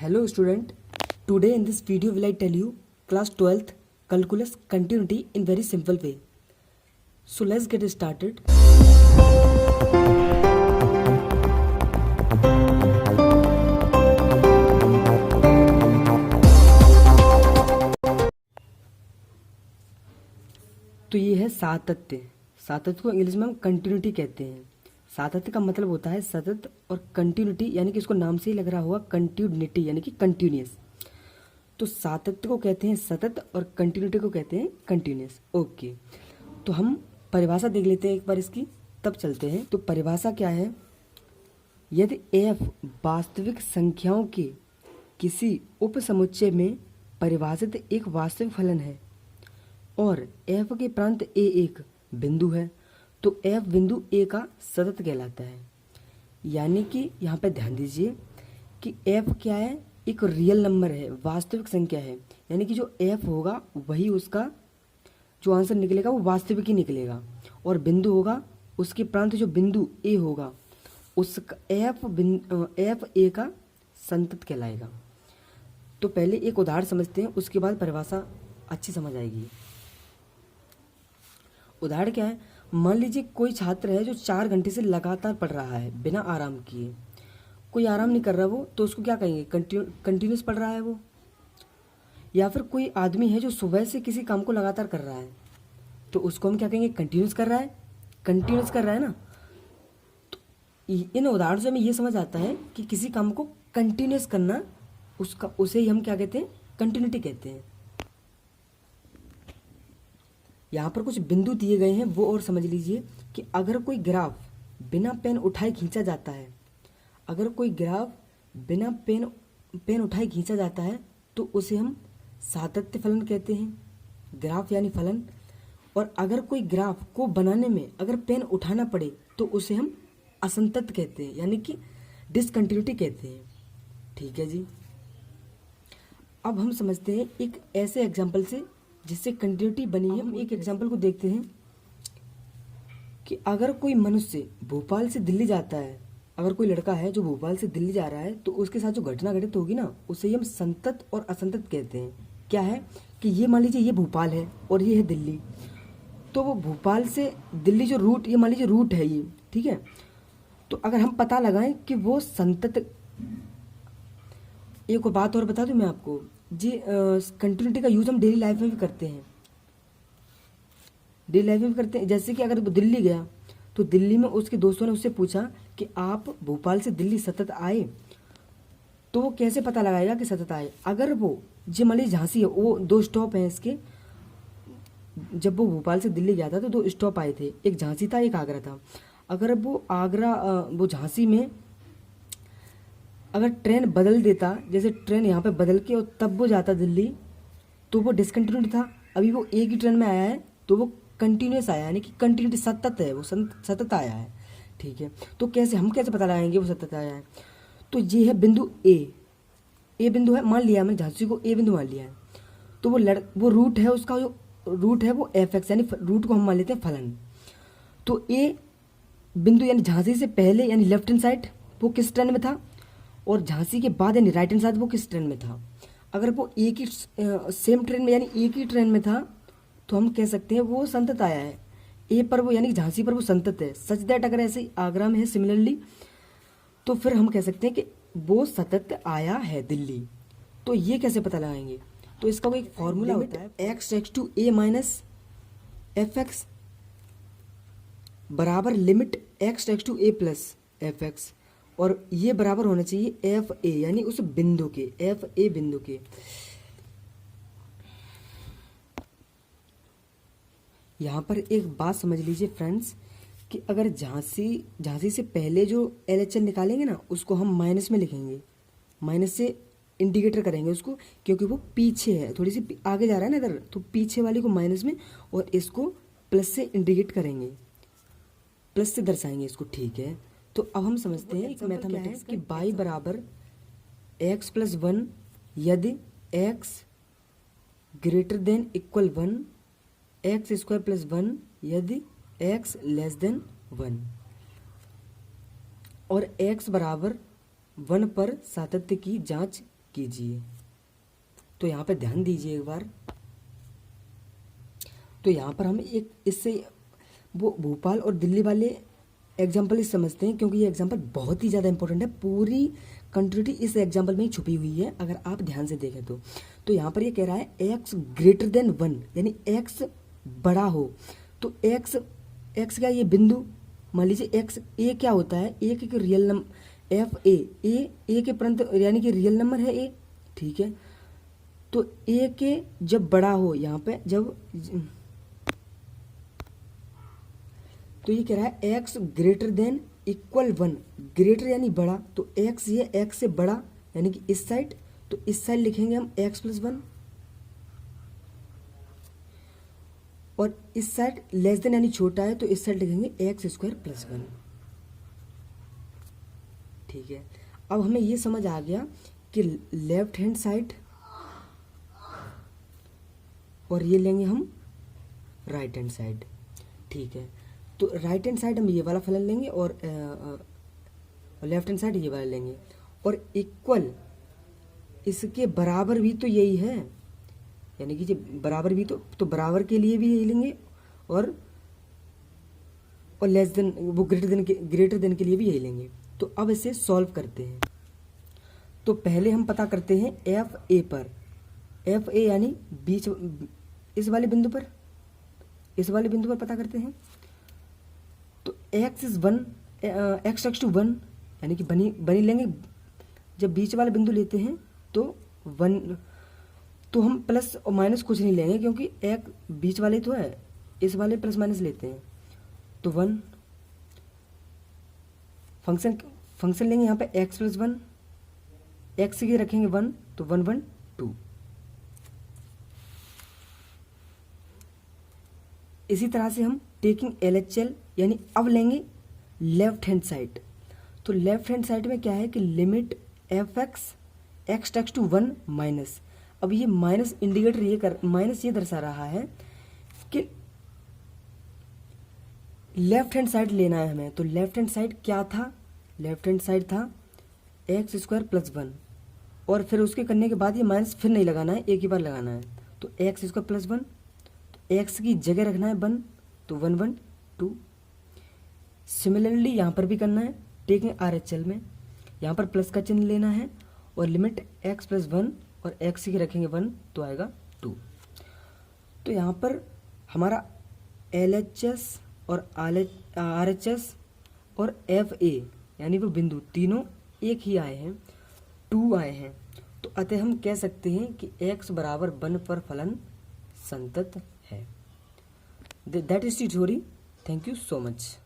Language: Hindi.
Hello student, today in this video will I tell you class 12th calculus continuity in very simple way. So let's get started. तो ये है सातत्य। सातत्य को इंग्लिश में हम कंटिन्यूटी कहते हैं। सातत्य का मतलब होता है सतत और कंटिन्यूटी यानी कि इसको नाम से ही लग रहा होगा कंटिन्यूटी यानी कि कंटिन्यूअस। तो सातत्य को कहते हैं सतत और कंटिन्यूटी को कहते हैं कंटिन्यूअस। ओके, तो हम परिभाषा देख लेते हैं एक बार इसकी, तब चलते हैं। तो परिभाषा क्या है? यदि एफ वास्तविक संख्याओं के किसी उप समुच्चय में परिभाषित एक वास्तविक फलन है और एफ के प्रांत ए एक बिंदु है तो एफ बिंदु ए का सतत कहलाता है। यानी कि यहाँ पे ध्यान दीजिए कि एफ क्या है? एक रियल नंबर है, वास्तविक संख्या है। यानी कि जो एफ होगा वही उसका जो आंसर निकलेगा वो वास्तविक ही निकलेगा। और बिंदु होगा उसके प्रांत जो बिंदु ए होगा उसका एफ ए का संतत कहलाएगा। तो पहले एक उदाहरण समझते हैं, उसके बाद परिभाषा अच्छी समझ आएगी। उदाहरण क्या है? मान लीजिए कोई छात्र है जो 4 घंटे से लगातार पढ़ रहा है बिना आराम किए। कोई आराम नहीं कर रहा वो, तो उसको क्या कहेंगे? कंटिन्यूस पढ़ रहा है वो। या फिर कोई आदमी है जो सुबह से किसी काम को लगातार कर रहा है तो उसको हम क्या कहेंगे? कंटिन्यूस कर रहा है। कंटिन्यूस कर रहा है ना। तो इन उदाहरणों से हमें ये समझ आता है कि किसी काम को कंटिन्यूस करना उसे ही हम क्या कहते हैं? कंटिन्यूटी कहते हैं। यहाँ पर कुछ बिंदु दिए गए हैं वो और समझ लीजिए कि अगर कोई ग्राफ बिना पेन उठाए खींचा जाता है, अगर कोई ग्राफ बिना पेन उठाए खींचा जाता है तो उसे हम सातत्य फलन कहते हैं, ग्राफ यानी फलन। और अगर कोई ग्राफ को बनाने में अगर पेन उठाना पड़े तो उसे हम असंतत कहते हैं यानी कि डिसकंटिन्यूटी कहते हैं। ठीक है जी। अब हम समझते हैं एक ऐसे एग्जाम्पल से जिससे कंटिन्यूटी बनी है। हम एक एग्जाम्पल को देखते हैं कि अगर कोई मनुष्य भोपाल से दिल्ली जाता है, अगर कोई लड़का है जो भोपाल से दिल्ली जा रहा है तो उसके साथ जो घटना घटित होगी ना उसे ही हम संतत और असंतत कहते हैं। क्या है कि ये मान लीजिए ये भोपाल है और ये है दिल्ली, तो वो भोपाल से दिल्ली जो रूट, ये मान लीजिए रूट है ये, ठीक है। तो अगर हम पता लगाएं कि वो संतत, एक बात और बता दूं मैं आपको जी, कंटिन्यूटी का यूज हम डेली लाइफ में भी करते हैं। डेली लाइफ में भी करते हैं। जैसे कि अगर वो दिल्ली गया तो दिल्ली में उसके दोस्तों ने उससे पूछा कि आप भोपाल से दिल्ली सतत आए, तो वो कैसे पता लगाएगा कि सतत आए? अगर वो जी मान लीजिए झांसी है, वो 2 स्टॉप हैं इसके। जब वो भोपाल से दिल्ली गया था तो 2 स्टॉप आए थे, एक झांसी था एक आगरा था। अगर वो झांसी में अगर ट्रेन बदल देता, जैसे ट्रेन यहाँ पे बदल के और तब वो जाता दिल्ली, तो वो डिसकंटिन्यूड था। अभी वो एक ही ट्रेन में आया है तो वो कंटिन्यूस आया, यानी कि कंटिन्यूटी सतत है, वो सतत आया है। ठीक है, तो हम कैसे पता लगाएंगे वो सतत आया है? तो ये है बिंदु ए बिंदु है, मान लिया मैंने झांसी को ए बिंदु मान लिया है। तो वो रूट है, उसका जो रूट है वो एफ एक्स, यानी रूट को हम मान लेते हैं फलन। तो ए बिंदु यानी झांसी से पहले यानी लेफ्ट हैंड साइड वो किस ट्रेन में था, और झांसी के बाद यानी राइट हैंड साइड वो किस ट्रेन में था। अगर वो एक ही सेम ट्रेन में यानी एक ही ट्रेन में था तो हम कह सकते हैं वो संतत आया है। ए पर वो यानी कि झांसी पर वो संतत है। सच दैट अगर ऐसे ही आगरा में है सिमिलरली तो फिर हम कह सकते हैं कि वो सतत आया है दिल्ली। तो ये कैसे पता लगाएंगे? तो इसका कोई एक फॉर्मूला होता है, x tends to a minus f x बराबर limit x tends to a plus f x, और ये बराबर होना चाहिए एफ ए यानी उस बिंदु के, एफ ए बिंदु के। यहाँ पर एक बात समझ लीजिए फ्रेंड्स कि अगर झांसी से पहले जो LHS निकालेंगे ना उसको हम माइनस में लिखेंगे, माइनस से इंडिकेटर करेंगे उसको, क्योंकि वो पीछे है, थोड़ी सी आगे जा रहा है ना इधर, तो पीछे वाली को माइनस में और इसको प्लस से इंडिकेट करेंगे, प्लस से दर्शाएंगे इसको। ठीक है, तो अब हम समझते हैं एक मैथमेटिक्स कि y बराबर x प्लस 1 यदि x greater than equal 1, x square plus 1 यदि x लेस देन 1, और x बराबर 1 पर सातत्य की जांच कीजिए। तो यहाँ पे ध्यान दीजिए एक बार। तो यहाँ पर हम एक इससे वो भोपाल और दिल्ली वाले एग्जाम्पल ही समझते हैं, क्योंकि ये एग्जाम्पल बहुत ही ज़्यादा इंपॉर्टेंट है। पूरी कंट्रीटी इस एग्जाम्पल में ही छुपी हुई है अगर आप ध्यान से देखें तो यहाँ पर ये कह रहा है x ग्रेटर देन 1, यानी x बड़ा हो। तो x क्या, ये बिंदु, मान लीजिए x a क्या होता है, a के रियल नंबर एफ ए के परंत यानी कि रियल नंबर है a, ठीक है। तो a के जब बड़ा हो, यहाँ पे जब, तो ये कह रहा है x greater than equal 1, greater यानी बड़ा, तो x ये x से बड़ा यानी कि इस साइड, तो इस साइड लिखेंगे हम x + 1, और इस साइड लेस देन यानी छोटा है, तो इस साइड लिखेंगे x² + 1, ठीक है। अब हमें ये समझ आ गया कि लेफ्ट हैंड साइड और ये लेंगे हम राइट हैंड साइड, ठीक है। तो राइट हैंड साइड हम ये वाला फलन लेंगे और लेफ्ट हैंड साइड ये वाला लेंगे, और इक्वल इसके बराबर भी तो यही है, यानी कि बराबर भी तो बराबर के लिए भी यही लेंगे, और लेस देन वो ग्रेटर देन के लिए भी यही लेंगे। तो अब इसे सॉल्व करते हैं। तो पहले हम पता करते हैं एफ ए पर, एफ ए यानी बीच इस वाले बिंदु पर पता करते हैं। तो x = 1, x → 1 यानी कि बनी लेंगे। जब बीच वाले बिंदु लेते हैं तो 1, तो हम प्लस और माइनस कुछ नहीं लेंगे, क्योंकि एक बीच वाले तो है, इस वाले प्लस माइनस लेते हैं। तो 1 फंक्शन लेंगे यहाँ पे x + 1, x की रखेंगे 1, तो 1 1 2। इसी तरह से हम टेकिंग LHL यानी अब लेंगे लेफ्ट हैंड साइड। तो लेफ्ट हैंड साइड में क्या है कि लिमिट fx x → 1 माइनस, अब ये माइनस इंडिकेटर माइनस ये दर्शा रहा है कि लेफ्ट हैंड साइड लेना है हमें। तो लेफ्ट हैंड साइड क्या था, लेफ्ट हैंड साइड था x² + 1, और फिर उसके करने के बाद ये माइनस फिर नहीं लगाना है, एक ही बार लगाना है। तो x² + 1, तो x की जगह रखना है 1, तो 1 1 2। सिमिलरली यहाँ पर भी करना है, टेकिंग RHL में यहाँ पर प्लस का चिन्ह लेना है, और लिमिट x + 1 और x की रखेंगे 1, तो आएगा 2। तो यहाँ पर हमारा LHS और RHS और FA यानी वो बिंदु तीनों एक ही आए हैं, 2 आए हैं। तो अतः हम कह सकते हैं कि x = 1 पर फलन संतत है। That is the theory. Thank you so much.